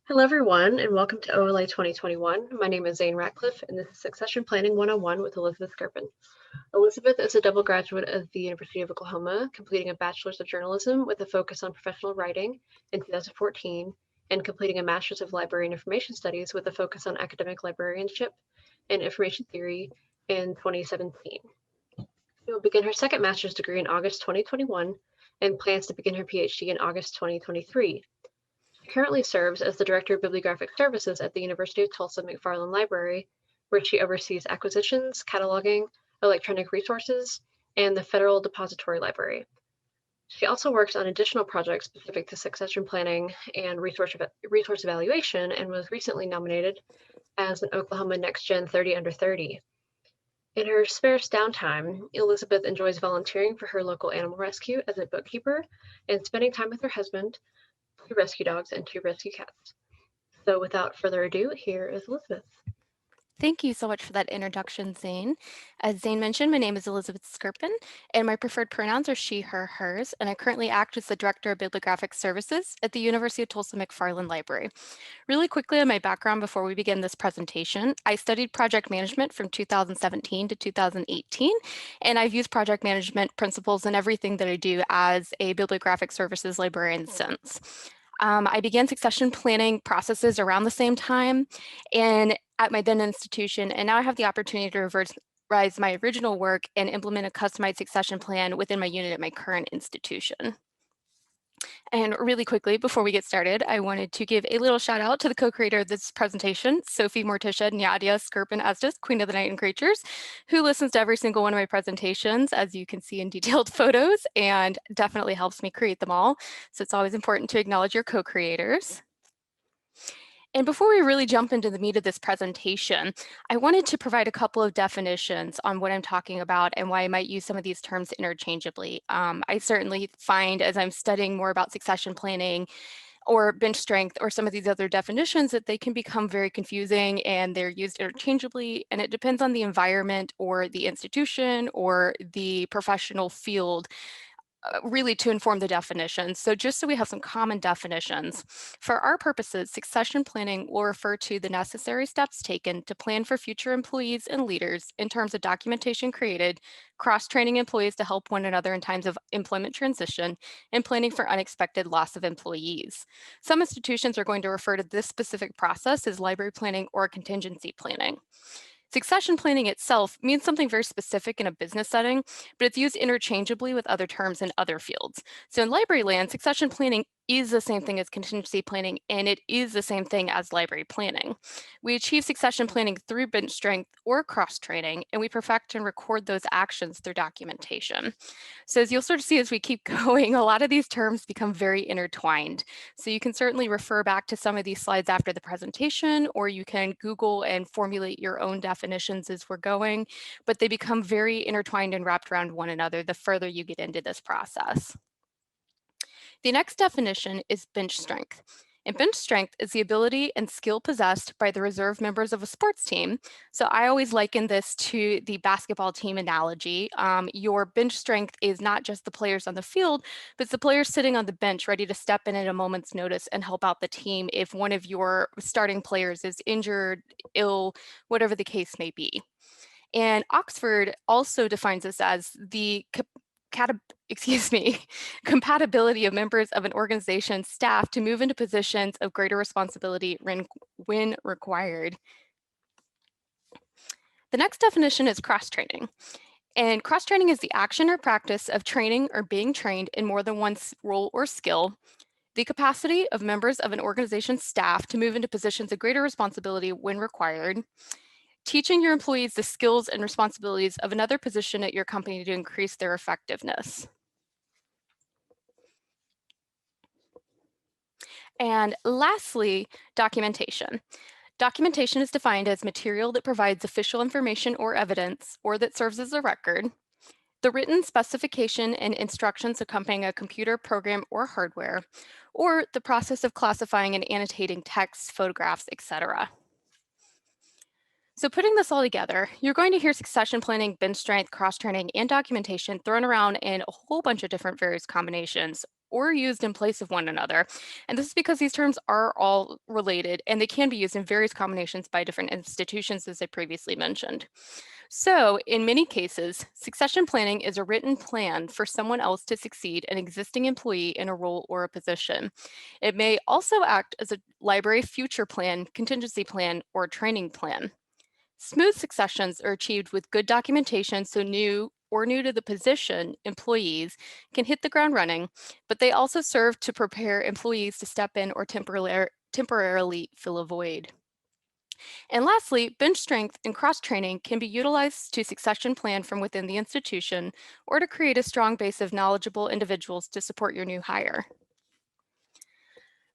Hello, everyone, and welcome to OLA 2021. My name is Zane Ratcliffe, and this is Succession Planning 101 with Elizabeth Skirpin. Elizabeth is a double graduate of the University of Oklahoma, completing a Bachelor's of Journalism with a focus on professional writing in 2014, and completing a Master's of Library and Information Studies with a focus on academic librarianship and information theory in 2017. She will begin her second master's degree in August 2021 and plans to begin her PhD in August 2023. She currently serves as the Director of Bibliographic Services at the University of Tulsa McFarland Library, where she oversees acquisitions, cataloging, electronic resources, and the Federal Depository Library. She also works on additional projects specific to succession planning and resource evaluation, and was recently nominated as an Oklahoma Next Gen 30 Under 30. In her spare downtime, Elizabeth enjoys volunteering for her local animal rescue as a bookkeeper and spending time with her husband, 2 rescue dogs, and 2 rescue cats. So without further ado, here is Elizabeth. Thank you so much for that introduction, Zane. As Zane mentioned, my name is Elizabeth Skirpin, and my preferred pronouns are she, her, hers, and I currently act as the Director of Bibliographic Services at the University of Tulsa McFarland Library. Really quickly on my background before we begin this presentation, I studied project management from 2017 to 2018, and I've used project management principles in everything that I do as a bibliographic services librarian since. I began succession planning processes around the same time and at my then institution, and now I have the opportunity to revise my original work and implement a customized succession plan within my unit at my current institution. And really quickly, before we get started, I wanted to give a little shout out to the co-creator of this presentation, Sophie Morticia Nyadia Skirpin Estes, Queen of the Night and Creatures, who listens to every single one of my presentations, as you can see in detailed photos, and definitely helps me create them all. So it's always important to acknowledge your co-creators. And before we really jump into the meat of this presentation, I wanted to provide a couple of definitions on what I'm talking about and why I might use some of these terms interchangeably. I certainly find as I'm studying more about succession planning or bench strength or some of these other definitions that they can become very confusing and they're used interchangeably, and it depends on the environment or the institution or the professional field really to inform the definitions. So just so we have some common definitions, for our purposes, succession planning will refer to the necessary steps taken to plan for future employees and leaders in terms of documentation created, cross-training employees to help one another in times of employment transition, and planning for unexpected loss of employees. Some institutions are going to refer to this specific process as library planning or contingency planning. Succession planning itself means something very specific in a business setting, but it's used interchangeably with other terms in other fields. So in library land, succession planning is the same thing as contingency planning, and it is the same thing as library planning. We achieve succession planning through bench strength or cross-training, and we perfect and record those actions through documentation. So as you'll sort of see as we keep going, a lot of these terms become very intertwined. So you can certainly refer back to some of these slides after the presentation, or you can Google and formulate your own definitions as we're going, but they become very intertwined and wrapped around one another the further you get into this process. The next definition is bench strength. And bench strength is the ability and skill possessed by the reserve members of a sports team. So I always liken this to the basketball team analogy. Your bench strength is not just the players on the field, but it's the players sitting on the bench ready to step in at a moment's notice and help out the team if one of your starting players is injured, ill, whatever the case may be. And Oxford also defines this as the compatibility of members of an organization's staff to move into positions of greater responsibility when required. The next definition is cross-training. And cross-training is the action or practice of training or being trained in more than one role or skill, the capacity of members of an organization's staff to move into positions of greater responsibility when required, teaching your employees the skills and responsibilities of another position at your company to increase their effectiveness. And lastly, documentation. Documentation is defined as material that provides official information or evidence, or that serves as a record. The written specification and instructions accompanying a computer program or hardware, or the process of classifying and annotating texts, photographs, etc. So putting this all together, you're going to hear succession planning, bench strength, cross-training, and documentation thrown around in a whole bunch of different various combinations or used in place of one another. And this is because these terms are all related and they can be used in various combinations by different institutions, as I previously mentioned. So, in many cases, succession planning is a written plan for someone else to succeed an existing employee in a role or a position. It may also act as a library future plan, contingency plan, or training plan. Smooth successions are achieved with good documentation so new to the position employees can hit the ground running, but they also serve to prepare employees to step in or temporarily fill a void. And lastly, bench strength and cross training can be utilized to succession plan from within the institution or to create a strong base of knowledgeable individuals to support your new hire.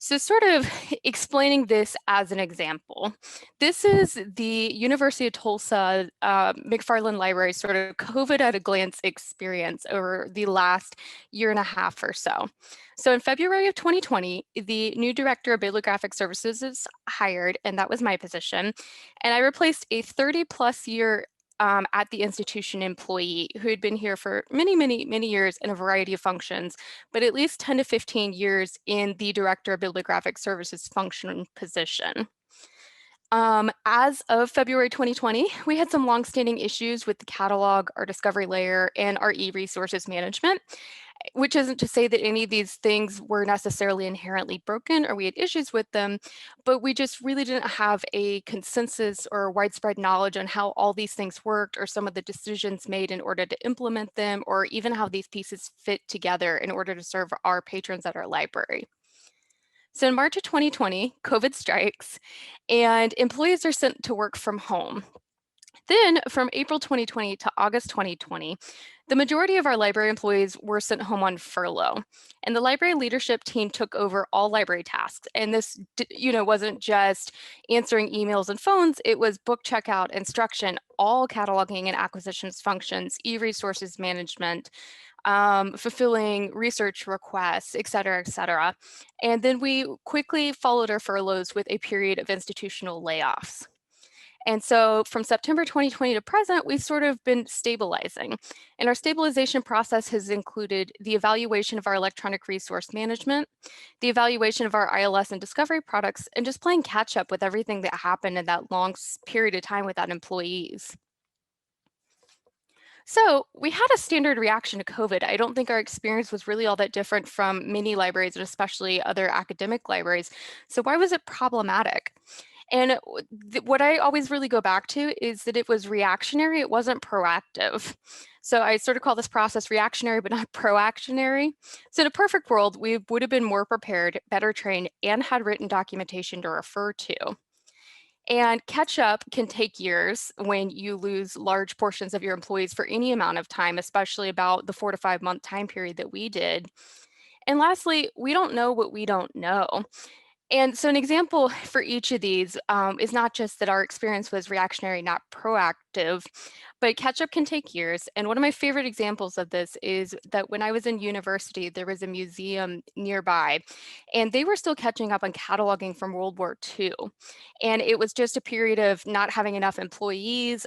So sort of explaining this as an example, this is the University of Tulsa McFarland Library sort of COVID at a glance experience over the last year and a half or so. So in February of 2020, the new director of bibliographic services is hired, and that was my position. And I replaced a 30 plus year at the institution employee who had been here for many, many, many years in a variety of functions, but at least 10 to 15 years in the Director of Bibliographic Services function position. As of February 2020, we had some longstanding issues with the catalog, our discovery layer, and our e-resources management, which isn't to say that any of these things were necessarily inherently broken or we had issues with them, but we just really didn't have a consensus or widespread knowledge on how all these things worked or some of the decisions made in order to implement them or even how these pieces fit together in order to serve our patrons at our library. So in March of 2020, COVID strikes and employees are sent to work from home. Then from April 2020 to August 2020, the majority of our library employees were sent home on furlough, and the library leadership team took over all library tasks. And this, wasn't just answering emails and phones, it was book checkout, instruction, all cataloging and acquisitions functions, e-resources management, fulfilling research requests, et cetera, et cetera. And then we quickly followed our furloughs with a period of institutional layoffs. And so from September 2020 to present, we've sort of been stabilizing. And our stabilization process has included the evaluation of our electronic resource management, the evaluation of our ILS and discovery products, and just playing catch up with everything that happened in that long period of time without employees. So we had a standard reaction to COVID. I don't think our experience was really all that different from many libraries and especially other academic libraries. So why was it problematic? And what I always really go back to is that it was reactionary, it wasn't proactive. So I sort of call this process reactionary, but not proactionary. So in a perfect world, we would have been more prepared, better trained, and had written documentation to refer to. And catch up can take years when you lose large portions of your employees for any amount of time, especially about the 4 to 5 month time period that we did. And lastly, we don't know what we don't know. And so an example for each of these is not just that our experience was reactionary, not proactive, but catch up can take years. And one of my favorite examples of this is that when I was in university, there was a museum nearby, and they were still catching up on cataloging from World War II. And it was just a period of not having enough employees,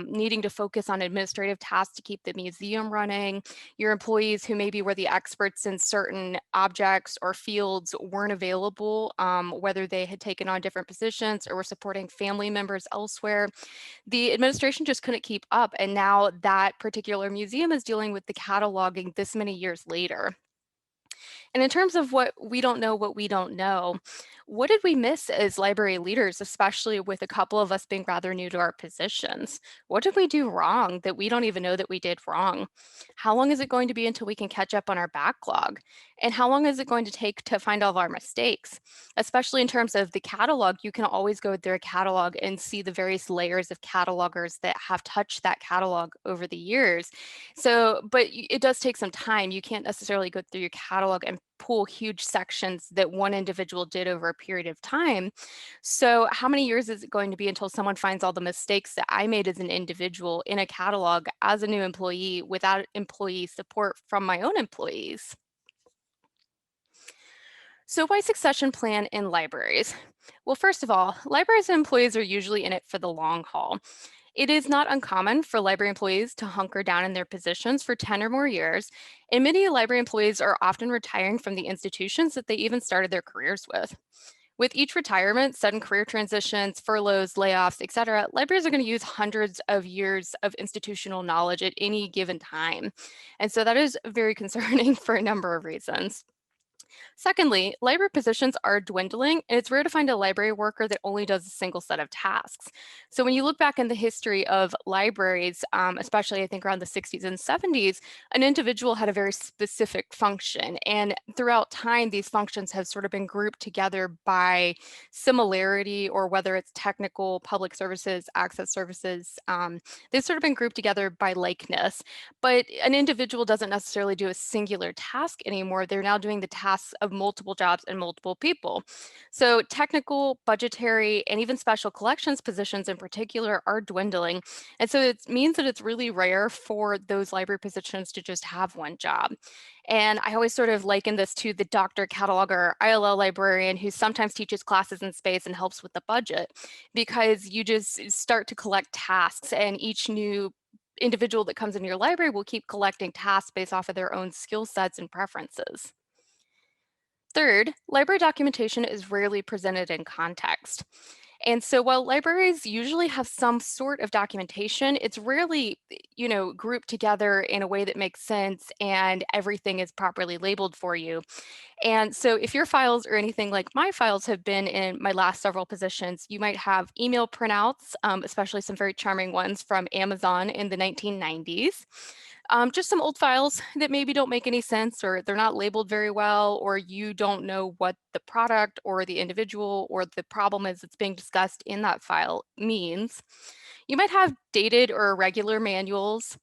needing to focus on administrative tasks to keep the museum running. Your employees who maybe were the experts in certain objects or fields weren't available, whether they had taken on different positions or were supporting family members elsewhere. The administration just couldn't keep up. And now that particular museum is dealing with the cataloging this many years later. And in terms of what we don't know, what did we miss as library leaders, especially with a couple of us being rather new to our positions? What did we do wrong that we don't even know that we did wrong? How long is it going to be until we can catch up on our backlog? And how long is it going to take to find all of our mistakes? Especially in terms of the catalog, you can always go through a catalog and see the various layers of catalogers that have touched that catalog over the years. So, but it does take some time. You can't necessarily go through your catalog and pull huge sections that one individual did over a period of time. So how many years is it going to be until someone finds all the mistakes that I made as an individual in a catalog as a new employee without employee support from my own employees? So why succession plan in libraries? Well, first of all, libraries and employees are usually in it for the long haul. It is not uncommon for library employees to hunker down in their positions for 10 or more years, and many library employees are often retiring from the institutions that they even started their careers with. With each retirement, sudden career transitions, furloughs, layoffs, etc., libraries are going to use hundreds of years of institutional knowledge at any given time. And so that is very concerning for a number of reasons. Secondly, library positions are dwindling, and it's rare to find a library worker that only does a single set of tasks. So when you look back in the history of libraries, especially I think around the 60s and 70s, an individual had a very specific function. And throughout time, these functions have sort of been grouped together by similarity, or whether it's technical, public services, access services, they've sort of been grouped together by likeness. But an individual doesn't necessarily do a singular task anymore. They're now doing the tasks of multiple jobs and multiple people. So technical, budgetary, and even special collections positions in particular are dwindling. And so it means that it's really rare for those library positions to just have one job. And I always sort of liken this to the doctor, cataloger, ILL librarian who sometimes teaches classes in space and helps with the budget, because you just start to collect tasks, and each new individual that comes into your library will keep collecting tasks based off of their own skill sets and preferences. Third, library documentation is rarely presented in context. And so while libraries usually have some sort of documentation, it's rarely, grouped together in a way that makes sense and everything is properly labeled for you. And so if your files are anything like my files have been in my last several positions, you might have email printouts, especially some very charming ones from Amazon in the 1990s. Just some old files that maybe don't make any sense, or they're not labeled very well, or you don't know what the product or the individual or the problem is that's being discussed in that file means. You might have dated or irregular manuals,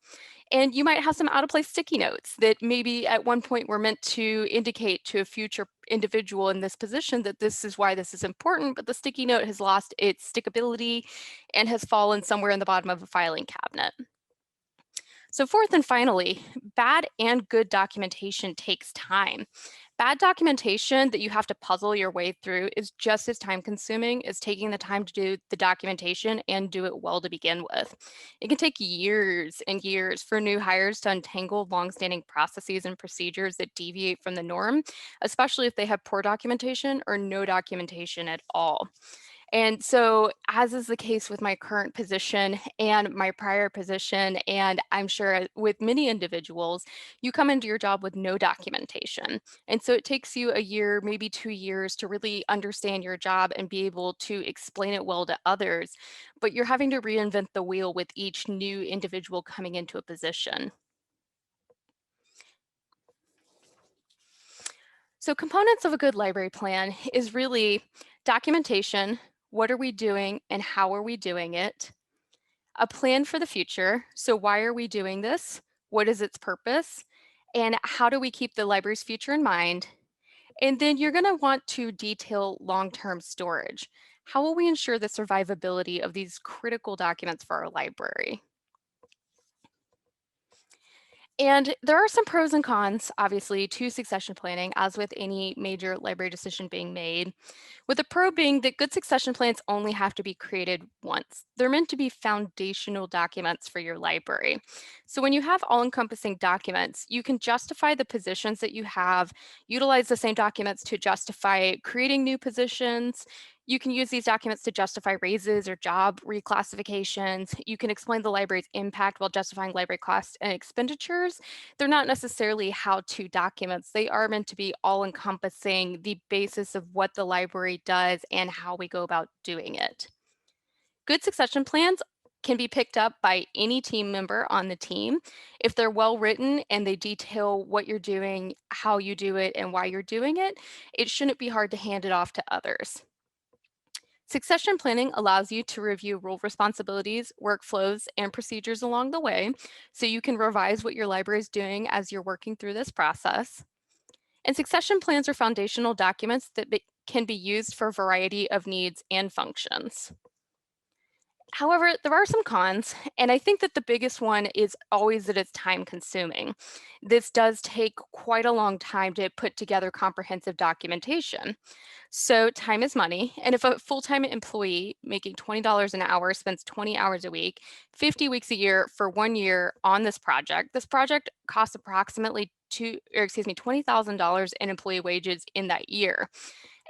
and you might have some out of place sticky notes that maybe at one point were meant to indicate to a future individual in this position that this is why this is important, but the sticky note has lost its stickability and has fallen somewhere in the bottom of a filing cabinet. So fourth and finally, bad and good documentation takes time. Bad documentation that you have to puzzle your way through is just as time consuming as taking the time to do the documentation and do it well to begin with. It can take years and years for new hires to untangle longstanding processes and procedures that deviate from the norm, especially if they have poor documentation or no documentation at all. And so, as is the case with my current position and my prior position, and I'm sure with many individuals, you come into your job with no documentation. And so it takes you a year, maybe 2 years to really understand your job and be able to explain it well to others. But you're having to reinvent the wheel with each new individual coming into a position. So, components of a good library plan is really documentation. What are we doing and how are we doing it? A plan for the future. So, why are we doing this? What is its purpose? And how do we keep the library's future in mind? And then you're going to want to detail long term storage. How will we ensure the survivability of these critical documents for our library? And there are some pros and cons, obviously, to succession planning, as with any major library decision being made. With the pro being that good succession plans only have to be created once. They're meant to be foundational documents for your library. So when you have all-encompassing documents, you can justify the positions that you have, utilize the same documents to justify creating new positions. You can use these documents to justify raises or job reclassifications. You can explain the library's impact while justifying library costs and expenditures. They're not necessarily how-to documents. They are meant to be all-encompassing, the basis of what the library does and how we go about doing it. Good succession plans can be picked up by any team member on the team. If they're well written and they detail what you're doing, how you do it, and why you're doing it, it shouldn't be hard to hand it off to others. Succession planning allows you to review role responsibilities, workflows, and procedures along the way, so you can revise what your library is doing as you're working through this process. And succession plans are foundational documents that can be used for a variety of needs and functions. However, there are some cons, and I think that the biggest one is always that it's time consuming. This does take quite a long time to put together comprehensive documentation. So, time is money. And if a full time employee making $20 an hour spends 20 hours a week, 50 weeks a year for 1 year on this project costs approximately $20,000 in employee wages in that year.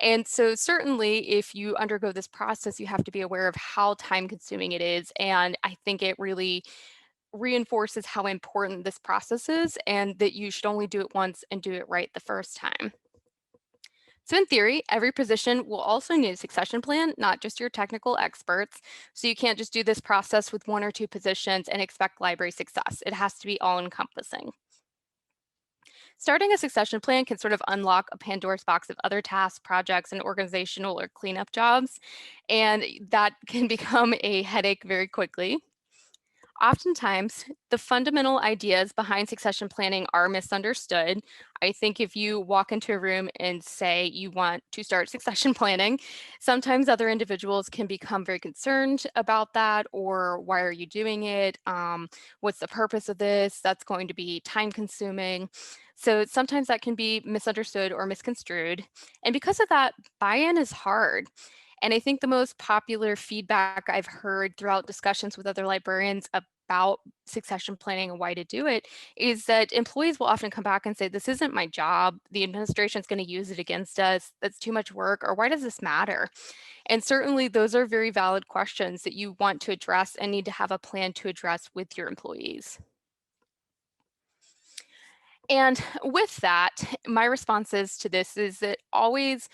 And so, certainly, if you undergo this process, you have to be aware of how time consuming it is. And I think it really reinforces how important this process is and that you should only do it once and do it right the first time. So, in theory, every position will also need a succession plan, not just your technical experts. So, you can't just do this process with one or two positions and expect library success. It has to be all encompassing. Starting a succession plan can sort of unlock a Pandora's box of other tasks, projects, and organizational or cleanup jobs, and that can become a headache very quickly. Oftentimes, the fundamental ideas behind succession planning are misunderstood. I think if you walk into a room and say you want to start succession planning, sometimes other individuals can become very concerned about that, or why are you doing it? What's the purpose of this? That's going to be time consuming. So sometimes that can be misunderstood or misconstrued. And because of that, buy in is hard. And I think the most popular feedback I've heard throughout discussions with other librarians about succession planning and why to do it is that employees will often come back and say, "This isn't my job. The administration is going to use it against us. That's too much work." Or, "Why does this matter?" And certainly, those are very valid questions that you want to address and need to have a plan to address with your employees. And with that, my responses to this is that always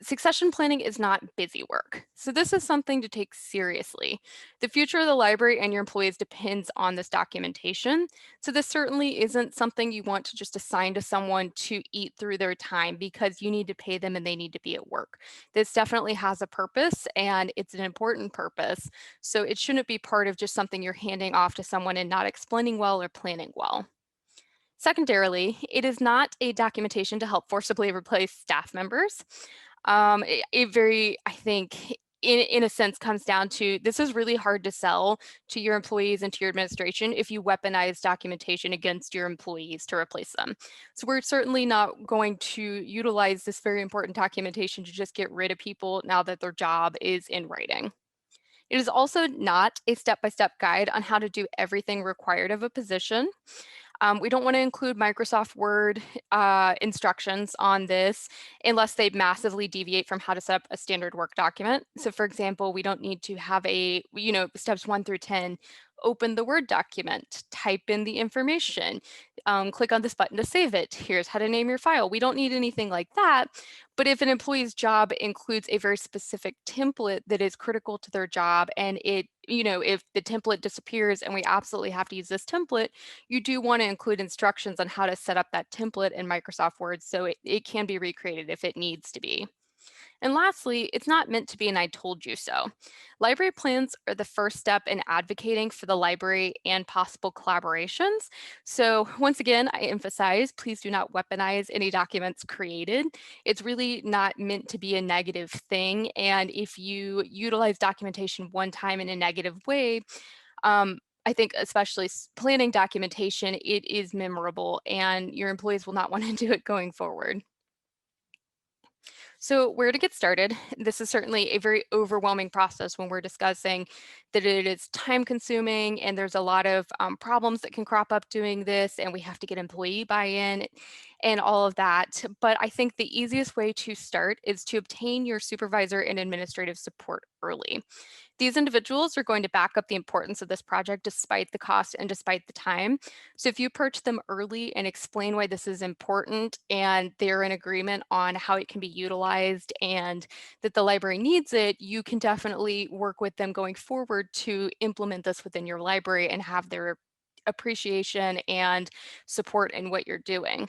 succession planning is not busy work. So this is something to take seriously. The future of the library and your employees depends on this documentation. So this certainly isn't something you want to just assign to someone to eat through their time because you need to pay them and they need to be at work. This definitely has a purpose and it's an important purpose. So it shouldn't be part of just something you're handing off to someone and not explaining well or planning well. Secondarily, it is not a documentation to help forcibly replace staff members. It very, I think, in a sense, comes down to this is really hard to sell to your employees and to your administration if you weaponize documentation against your employees to replace them. So we're certainly not going to utilize this very important documentation to just get rid of people now that their job is in writing. It is also not a step by step guide on how to do everything required of a position. We don't want to include Microsoft Word instructions on this unless they massively deviate from how to set up a standard work document. So for example, we don't need to have steps 1 through 10, open the Word document, type in the information, click on this button to save it. Here's how to name your file. We don't need anything like that. But if an employee's job includes a very specific template that is critical to their job and if the template disappears and we absolutely have to use this template, you do want to include instructions on how to set up that template in Microsoft Word so it can be recreated if it needs to be. And lastly, it's not meant to be an "I told you so." Library plans are the first step in advocating for the library and possible collaborations. So once again, I emphasize, please do not weaponize any documents created. It's really not meant to be a negative thing. And if you utilize documentation one time in a negative way, I think especially planning documentation, it is memorable and your employees will not want to do it going forward. So, where to get started? This is certainly a very overwhelming process when we're discussing that it is time consuming and there's a lot of problems that can crop up doing this, and we have to get employee buy in and all of that. But I think the easiest way to start is to obtain your supervisor and administrative support early. These individuals are going to back up the importance of this project despite the cost and despite the time. So if you approach them early and explain why this is important and they're in agreement on how it can be utilized and that the library needs it, you can definitely work with them going forward to implement this within your library and have their appreciation and support in what you're doing.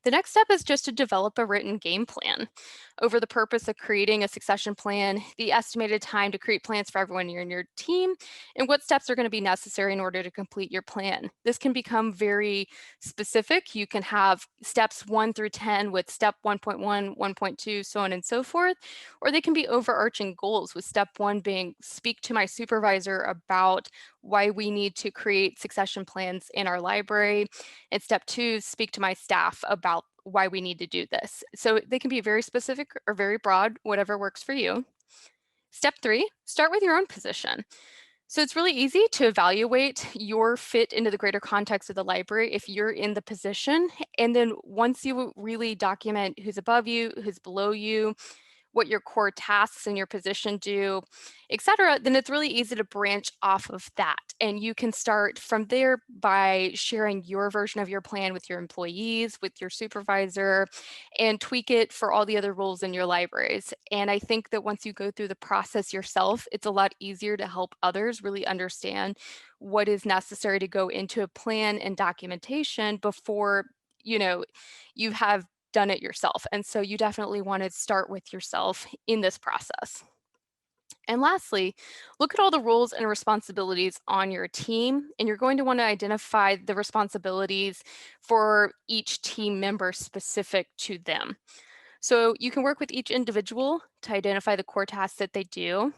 The next step is just to develop a written game plan over the purpose of creating a succession plan, the estimated time to create plans for everyone in your team, and what steps are going to be necessary in order to complete your plan. This can become very specific. You can have steps 1 through 10 with step 1.1, 1.2, so on and so forth, or they can be overarching goals with step 1 being speak to my supervisor about why we need to create succession plans in our library, and step 2, speak to my staff about why we need to do this. So they can be very specific or very broad, whatever works for you. Step 3, start with your own position. So it's really easy to evaluate your fit into the greater context of the library if you're in the position. And then once you really document who's above you, who's below you, what your core tasks in your position do, et cetera, then it's really easy to branch off of that. And you can start from there by sharing your version of your plan with your employees, with your supervisor, and tweak it for all the other roles in your libraries. And I think that once you go through the process yourself, it's a lot easier to help others really understand what is necessary to go into a plan and documentation before you know you have done it yourself. And so you definitely want to start with yourself in this process. And lastly, look at all the roles and responsibilities on your team, and you're going to want to identify the responsibilities for each team member specific to them. So you can work with each individual to identify the core tasks that they do.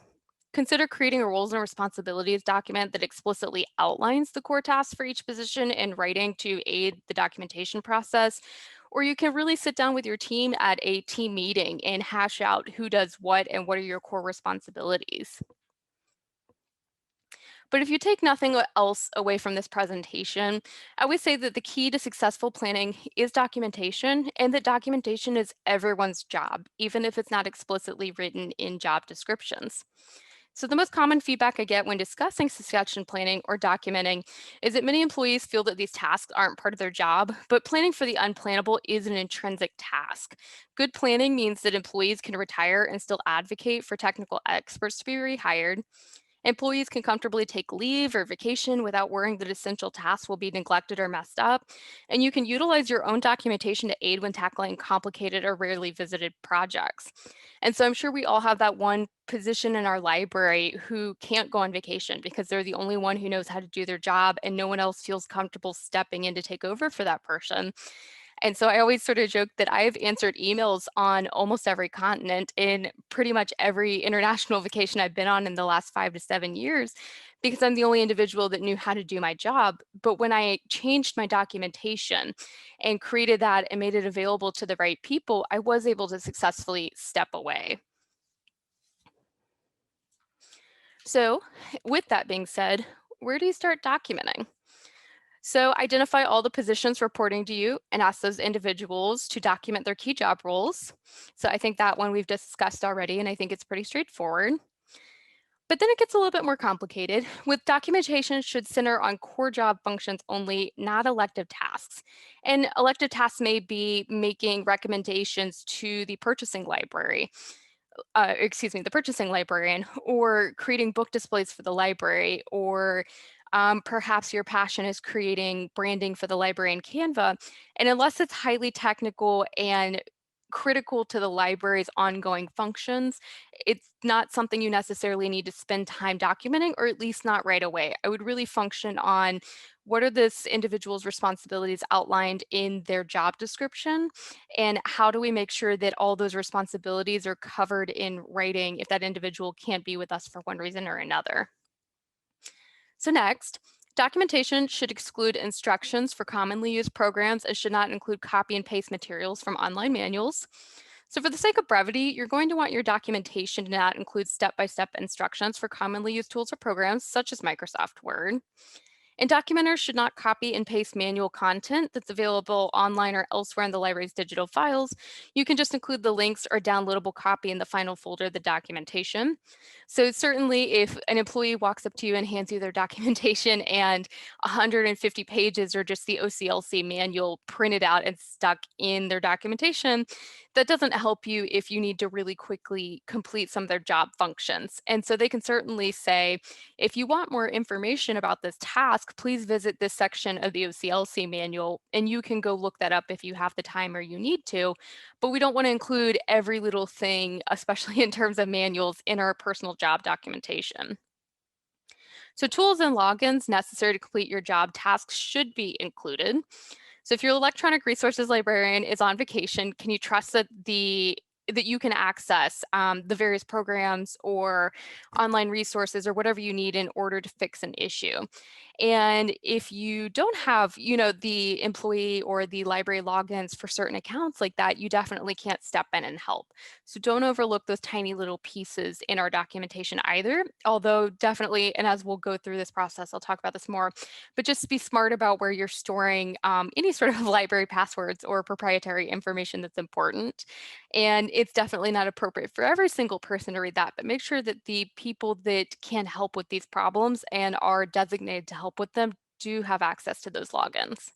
Consider creating a roles and responsibilities document that explicitly outlines the core tasks for each position and writing to aid the documentation process. Or you can really sit down with your team at a team meeting and hash out who does what and what are your core responsibilities. But if you take nothing else away from this presentation, I would say that the key to successful planning is documentation, and that documentation is everyone's job, even if it's not explicitly written in job descriptions. So the most common feedback I get when discussing succession planning or documenting is that many employees feel that these tasks aren't part of their job, but planning for the unplannable is an intrinsic task. Good planning means that employees can retire and still advocate for technical experts to be rehired. Employees can comfortably take leave or vacation without worrying that essential tasks will be neglected or messed up. And you can utilize your own documentation to aid when tackling complicated or rarely visited projects. And so I'm sure we all have that one position in our library who can't go on vacation because they're the only one who knows how to do their job and no one else feels comfortable stepping in to take over for that person. And so I always sort of joke that I've answered emails on almost every continent in pretty much every international vacation I've been on in the last 5 to 7 years because I'm the only individual that knew how to do my job. But when I changed my documentation and created that and made it available to the right people, I was able to successfully step away. So, with that being said, where do you start documenting? So identify all the positions reporting to you and ask those individuals to document their key job roles. So I think that one we've discussed already, and I think it's pretty straightforward. But then it gets a little bit more complicated. With documentation should center on core job functions only, not elective tasks. And elective tasks may be making recommendations to the purchasing library, the purchasing librarian, or creating book displays for the library, or perhaps your passion is creating branding for the library in Canva. And unless it's highly technical and critical to the library's ongoing functions, it's not something you necessarily need to spend time documenting, or at least not right away. I would really function on what are this individual's responsibilities outlined in their job description, and how do we make sure that all those responsibilities are covered in writing if that individual can't be with us for one reason or another. So next, documentation should exclude instructions for commonly used programs and should not include copy and paste materials from online manuals. So for the sake of brevity, you're going to want your documentation to not include step-by-step instructions for commonly used tools or programs such as Microsoft Word. And documenters should not copy and paste manual content that's available online or elsewhere in the library's digital files. You can just include the links or downloadable copy in the final folder of the documentation. So certainly if an employee walks up to you and hands you their documentation and 150 pages are just the OCLC manual printed out and stuck in their documentation, that doesn't help you if you need to really quickly complete some of their job functions. And so they can certainly say, if you want more information about this task, task, please visit this section of the OCLC manual, and you can go look that up if you have the time or you need to. But we don't want to include every little thing, especially in terms of manuals, in our personal job documentation. So tools and logins necessary to complete your job tasks should be included. So if your electronic resources librarian is on vacation, can you trust that you can access the various programs or online resources or whatever you need in order to fix an issue? And if you don't have, the employee or the library logins for certain accounts like that, you definitely can't step in and help. So don't overlook those tiny little pieces in our documentation either, although definitely, and as we'll go through this process, I'll talk about this more, but just be smart about where you're storing any sort of library passwords or proprietary information that's important. And it's definitely not appropriate for every single person to read that, but make sure that the people that can help with these problems and are designated to help with them do have access to those logins.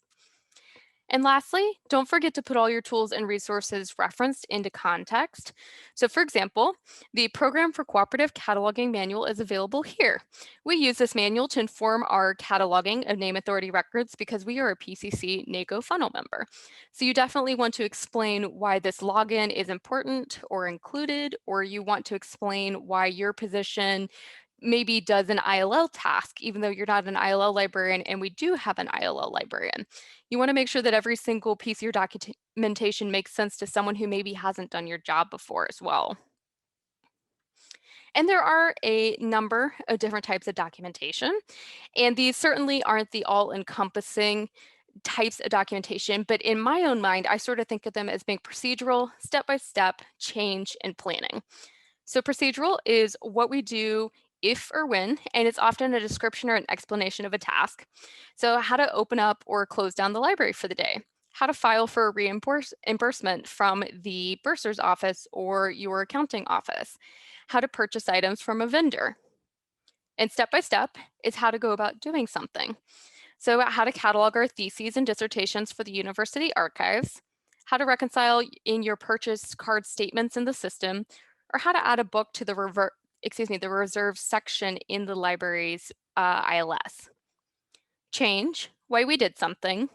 And lastly, don't forget to put all your tools and resources referenced into context. So for example, the Program for Cooperative Cataloging Manual is available here. We use this manual to inform our cataloging of name authority records because we are a PCC NACO funnel member. So you definitely want to explain why this login is important or included, or you want to explain why your position maybe does an ILL task, even though you're not an ILL librarian and we do have an ILL librarian. You want to make sure that every single piece of your documentation makes sense to someone who maybe hasn't done your job before as well. And there are a number of different types of documentation, and these certainly aren't the all-encompassing types of documentation, but in my own mind, I sort of think of them as being procedural, step-by-step, change, and planning. So procedural is what we do if or when, and it's often a description or an explanation of a task. So how to open up or close down the library for the day, how to file for a reimbursement from the bursar's office or your accounting office, how to purchase items from a vendor. And step by step is how to go about doing something. So how to catalog our theses and dissertations for the university archives, how to reconcile in your purchase card statements in the system, or how to add a book to the the reserve section in the library's ILS. Change, why we did something.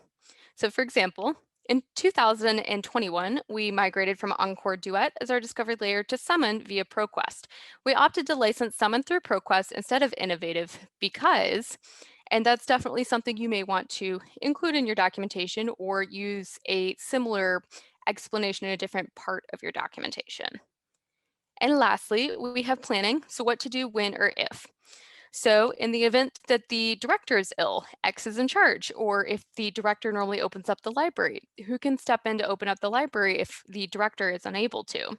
So for example, in 2021, we migrated from Encore Duet as our discovery layer to Summon via ProQuest. We opted to license Summon through ProQuest instead of Innovative because, and that's definitely something you may want to include in your documentation or use a similar explanation in a different part of your documentation. And lastly, we have planning, so what to do when or if. So in the event that the director is ill, X is in charge, or if the director normally opens up the library, who can step in to open up the library if the director is unable to?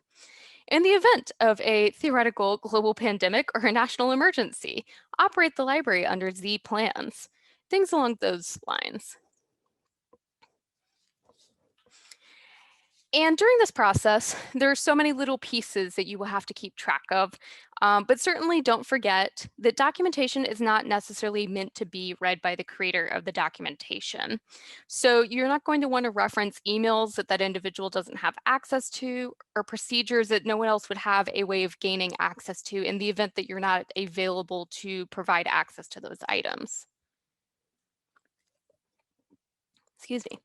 In the event of a theoretical global pandemic or a national emergency, operate the library under Z plans, things along those lines. And during this process, there are so many little pieces that you will have to keep track of, but certainly don't forget that documentation is not necessarily meant to be read by the creator of the documentation. So you're not going to want to reference emails that that individual doesn't have access to or procedures that no one else would have a way of gaining access to in the event that you're not available to provide access to those items. Excuse me.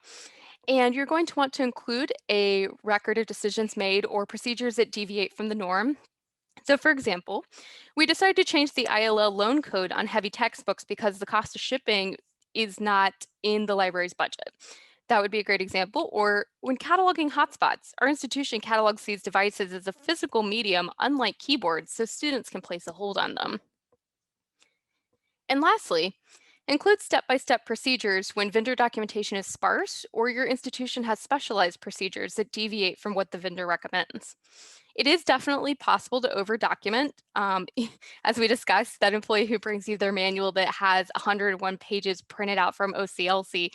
And you're going to want to include a record of decisions made or procedures that deviate from the norm. So for example, we decided to change the ILL loan code on heavy textbooks because the cost of shipping is not in the library's budget. That would be a great example. Or when cataloging hotspots, our institution catalogs these devices as a physical medium, unlike keyboards, so students can place a hold on them. And lastly, include step-by-step procedures when vendor documentation is sparse or your institution has specialized procedures that deviate from what the vendor recommends. It is definitely possible to over-document. As we discussed, that employee who brings you their manual that has 101 pages printed out from OCLC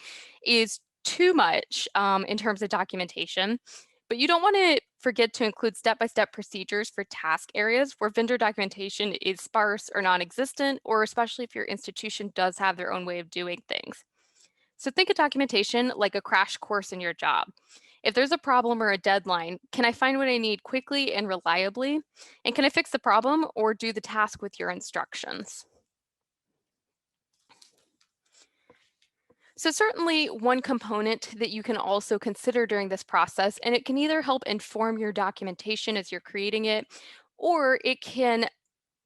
is too much in terms of documentation. But you don't want to forget to include step-by-step procedures for task areas where vendor documentation is sparse or non-existent, or especially if your institution does have their own way of doing things. So think of documentation like a crash course in your job. If there's a problem or a deadline, can I find what I need quickly and reliably? And can I fix the problem or do the task with your instructions? So certainly one component that you can also consider during this process, and it can either help inform your documentation as you're creating it, or it can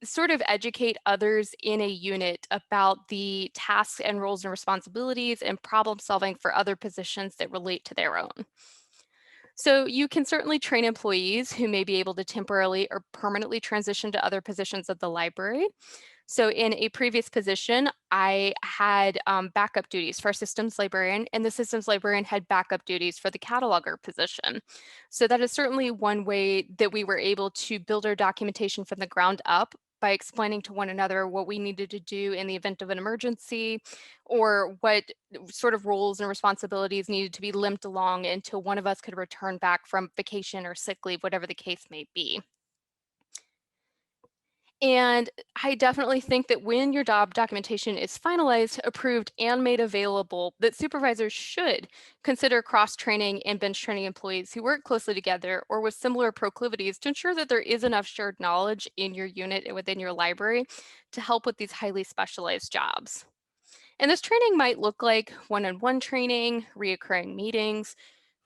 sort of educate others in a unit about the tasks and roles and responsibilities and problem solving for other positions that relate to their own. So you can certainly train employees who may be able to temporarily or permanently transition to other positions of the library. So in a previous position, I had backup duties for our systems librarian, and the systems librarian had backup duties for the cataloger position. So that is certainly one way that we were able to build our documentation from the ground up by explaining to one another what we needed to do in the event of an emergency or what sort of roles and responsibilities needed to be limped along until one of us could return back from vacation or sick leave, whatever the case may be. And I definitely think that when your job documentation is finalized, approved, and made available, that supervisors should consider cross-training and bench training employees who work closely together or with similar proclivities to ensure that there is enough shared knowledge in your unit and within your library to help with these highly specialized jobs. And this training might look like one-on-one training, reoccurring meetings,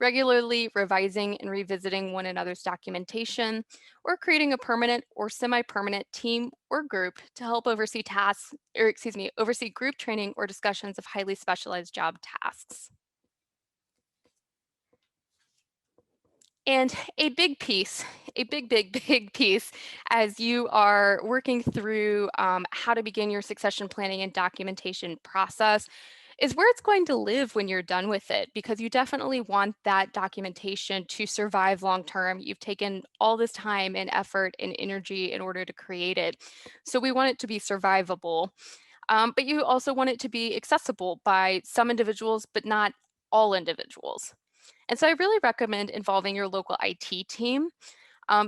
regularly revising and revisiting one another's documentation, or creating a permanent or semi-permanent team or group to help oversee tasks, or excuse me, oversee group training or discussions of highly specialized job tasks. And a big piece, a big piece as you are working through how to begin your succession planning and documentation process is where it's going to live when you're done with it, because you definitely want that documentation to survive long term. You've taken all this time and effort and energy in order to create it. So we want it to be survivable, but you also want it to be accessible by some individuals, but not all individuals. And so I really recommend involving your local IT team.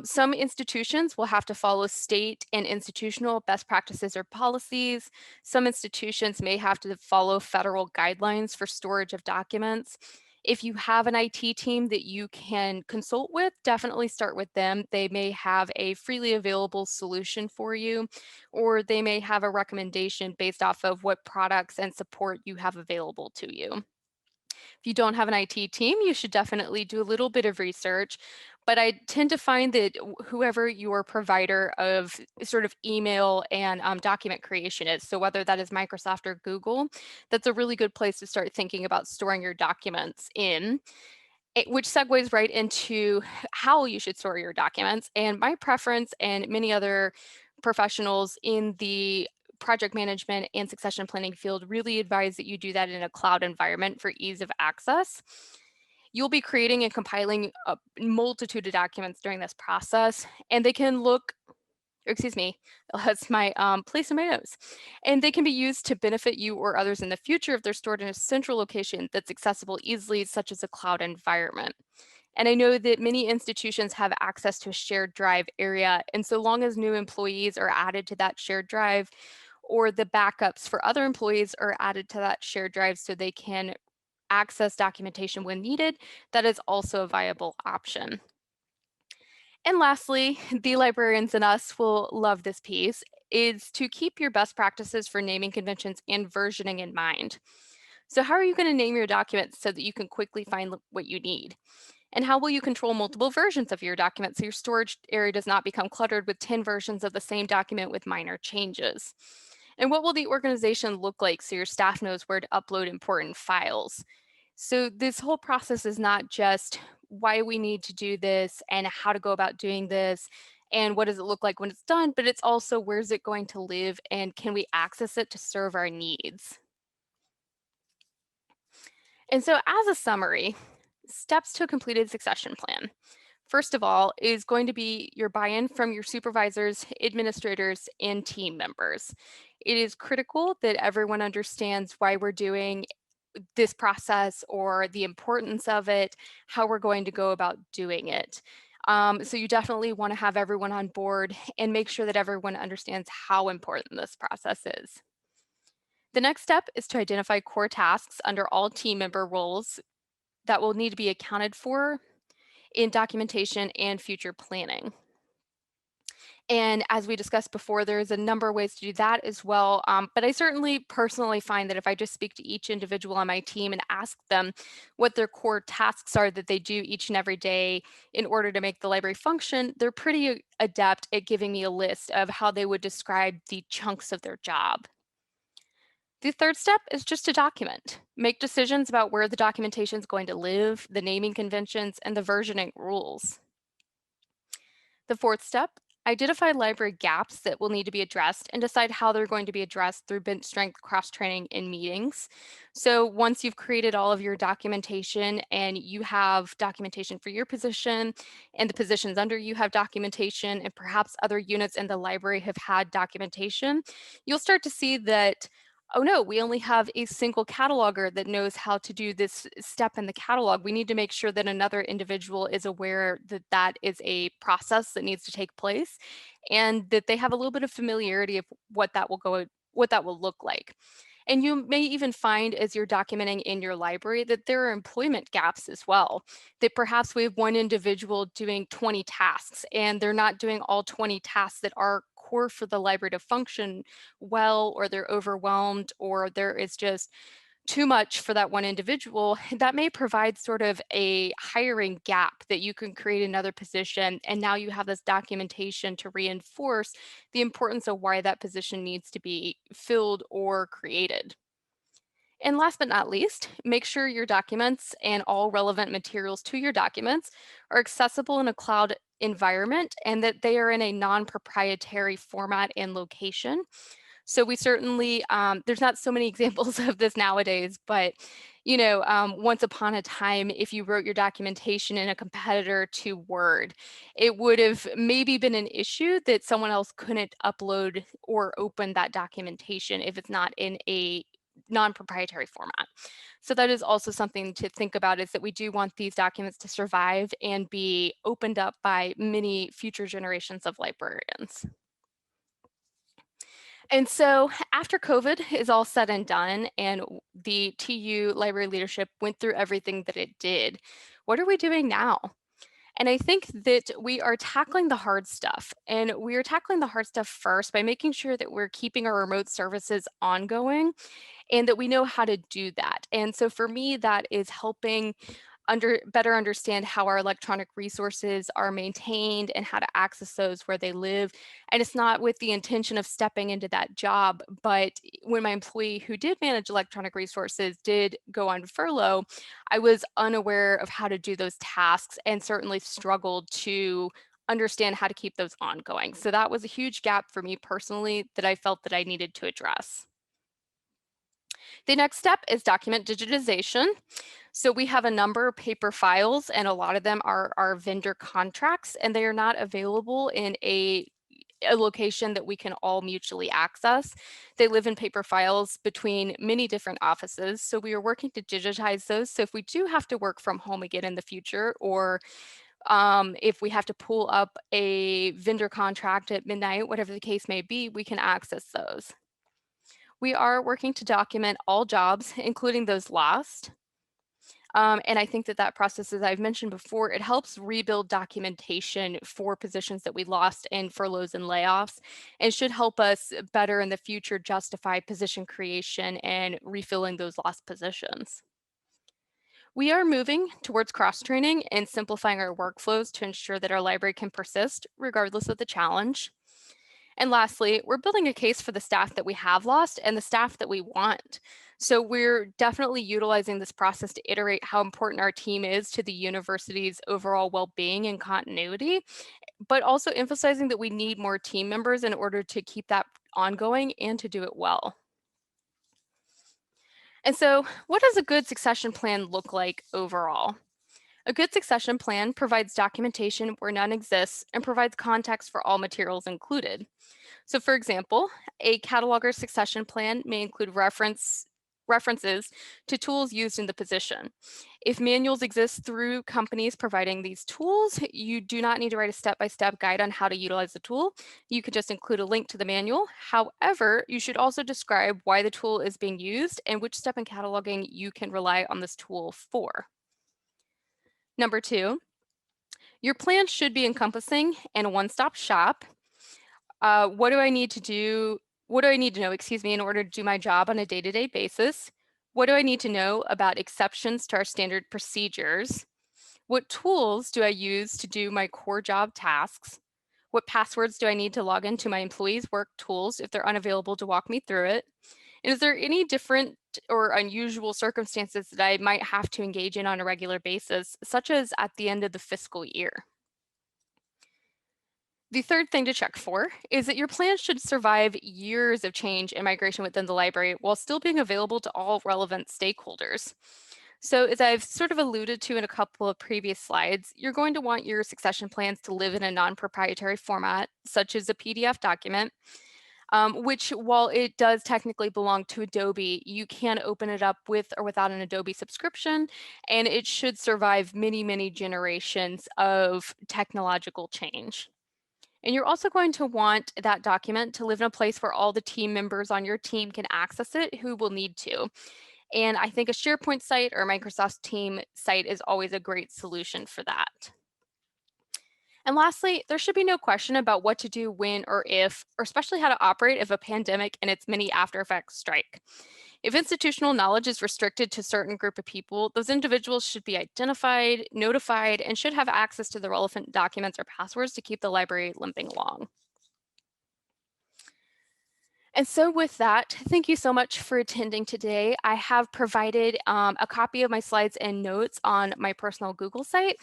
Some institutions will have to follow state and institutional best practices or policies. Some institutions may have to follow federal guidelines for storage of documents. If you have an IT team that you can consult with, definitely start with them. They may have a freely available solution for you, or they may have a recommendation based off of what products and support you have available to you. If you don't have an IT team, you should definitely do a little bit of research. But I tend to find that whoever your provider of sort of email and document creation is, so whether that is Microsoft or Google, that's a really good place to start thinking about storing your documents in. Which segues right into how you should store your documents. And my preference, and many other professionals in the project management and succession planning field, really advise that you do that in a cloud environment for ease of access. You'll be creating and compiling a multitude of documents during this process, and they can look, or excuse me, that's my place in my notes. And they can be used to benefit you or others in the future if they're stored in a central location that's accessible easily, such as a cloud environment. And I know that many institutions have access to a shared drive area. And so long as new employees are added to that shared drive, or the backups for other employees are added to that shared drive so they can access documentation when needed, that is also a viable option. And lastly, the librarians and us will love this piece, is to keep your best practices for naming conventions and versioning in mind. So how are you going to name your documents so that you can quickly find what you need? And how will you control multiple versions of your document so your storage area does not become cluttered with 10 versions of the same document with minor changes? And what will the organization look like so your staff knows where to upload important files? So this whole process is not just why we need to do this and how to go about doing this and what does it look like when it's done, but it's also where's it going to live and can we access it to serve our needs? And so as a summary, steps to a completed succession plan. First of all, is going to be your buy-in from your supervisors, administrators, and team members. It is critical that everyone understands why we're doing this process or the importance of it, how we're going to go about doing it. So you definitely want to have everyone on board and make sure that everyone understands how important this process is. The next step is to identify core tasks under all team member roles that will need to be accounted for in documentation and future planning. And as we discussed before, there's a number of ways to do that as well. But I certainly personally find that if I just speak to each individual on my team and ask them what their core tasks are that they do each and every day in order to make the library function, they're pretty adept at giving me a list of how they would describe the chunks of their job. The third step is just to document. Make decisions about where the documentation is going to live, the naming conventions, and the versioning rules. The fourth step, identify library gaps that will need to be addressed and decide how they're going to be addressed through bench strength cross training in meetings. So once you've created all of your documentation and you have documentation for your position and the positions under you have documentation and perhaps other units in the library have had documentation, you'll start to see that oh no, we only have a single cataloger that knows how to do this step in the catalog. We need to make sure that another individual is aware that that is a process that needs to take place and that they have a little bit of familiarity of what that will look like. And you may even find as you're documenting in your library that there are employment gaps as well. That perhaps we have one individual doing 20 tasks and they're not doing all 20 tasks that are core for the library to function well, or they're overwhelmed, or there is just too much for that one individual, that may provide sort of a hiring gap that you can create another position. And now you have this documentation to reinforce the importance of why that position needs to be filled or created. And last but not least, make sure your documents and all relevant materials to your documents are accessible in a cloud environment and that they are in a non-proprietary format and location. So we certainly, there's not so many examples of this nowadays, but once upon a time, if you wrote your documentation in a competitor to Word, it would have maybe been an issue that someone else couldn't upload or open that documentation if it's not in a non-proprietary format. So that is also something to think about, is that we do want these documents to survive and be opened up by many future generations of librarians. And so after COVID is all said and done, and the TU library leadership went through everything that it did, what are we doing now? And I think that we are tackling the hard stuff. And we are tackling the hard stuff first by making sure that we're keeping our remote services ongoing and that we know how to do that. And so for me, that is helping better understand how our electronic resources are maintained and how to access those where they live. And it's not with the intention of stepping into that job, but when my employee who did manage electronic resources did go on furlough, I was unaware of how to do those tasks and certainly struggled to understand how to keep those ongoing. So that was a huge gap for me personally that I felt that I needed to address. The next step is document digitization. So we have a number of paper files, and a lot of them are our vendor contracts, and they are not available in a location that we can all mutually access. They live in paper files between many different offices. So we are working to digitize those. So if we do have to work from home again in the future, or if we have to pull up a vendor contract at midnight, whatever the case may be, we can access those. We are working to document all jobs, including those lost. And I think that that process, as I've mentioned before, it helps rebuild documentation for positions that we lost in furloughs and layoffs, and should help us better in the future justify position creation and refilling those lost positions. We are moving towards cross-training and simplifying our workflows to ensure that our library can persist regardless of the challenge. And lastly, we're building a case for the staff that we have lost and the staff that we want. So we're definitely utilizing this process to iterate how important our team is to the university's overall well-being and continuity, but also emphasizing that we need more team members in order to keep that ongoing and to do it well. And so what does a good succession plan look like overall? A good succession plan provides documentation where none exists and provides context for all materials included. So for example, a cataloger succession plan may include references to tools used in the position. If manuals exist through companies providing these tools, you do not need to write a step-by-step guide on how to utilize the tool. You could just include a link to the manual. However, you should also describe why the tool is being used and which step in cataloging you can rely on this tool for. Number two, your plan should be encompassing and a one-stop shop. What do I need to do? What do I need to know, in order to do my job on a day-to-day basis? What do I need to know about exceptions to our standard procedures? What tools do I use to do my core job tasks? What passwords do I need to log into my employees' work tools if they're unavailable to walk me through it? And is there any different or unusual circumstances that I might have to engage in on a regular basis, such as at the end of the fiscal year? The third thing to check for is that your plan should survive years of change and migration within the library while still being available to all relevant stakeholders. So as I've sort of alluded to in a couple of previous slides, you're going to want your succession plans to live in a non-proprietary format, such as a PDF document, which while it does technically belong to Adobe, you can open it up with or without an Adobe subscription, and it should survive many, many generations of technological change. And you're also going to want that document to live in a place where all the team members on your team can access it who will need to. And I think a SharePoint site or a Microsoft Team site is always a great solution for that. And lastly, there should be no question about what to do when or if, or especially how to operate if a pandemic and its many after effects strike. If institutional knowledge is restricted to a certain group of people, those individuals should be identified, notified, and should have access to the relevant documents or passwords to keep the library limping along. And so with that, thank you so much for attending today. I have provided a copy of my slides and notes on my personal Google site,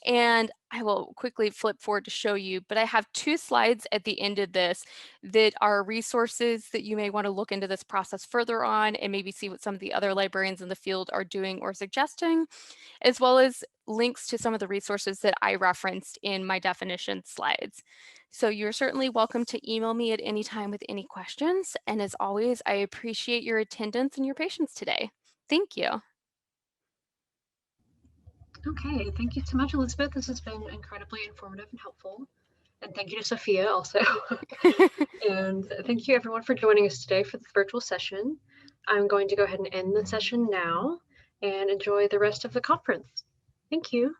and I will quickly flip forward to show you, but I have 2 slides at the end of this that are resources that you may want to look into this process further on and maybe see what some of the other librarians in the field are doing or suggesting, as well as links to some of the resources that I referenced in my definition slides. So you're certainly welcome to email me at any time with any questions. And as always, I appreciate your attendance and your patience today. Thank you. Okay, thank you so much, Elizabeth. This has been incredibly informative and helpful. And thank you to Sophia also. And thank you everyone for joining us today for this virtual session. I'm going to go ahead and end the session now and enjoy the rest of the conference. Thank you.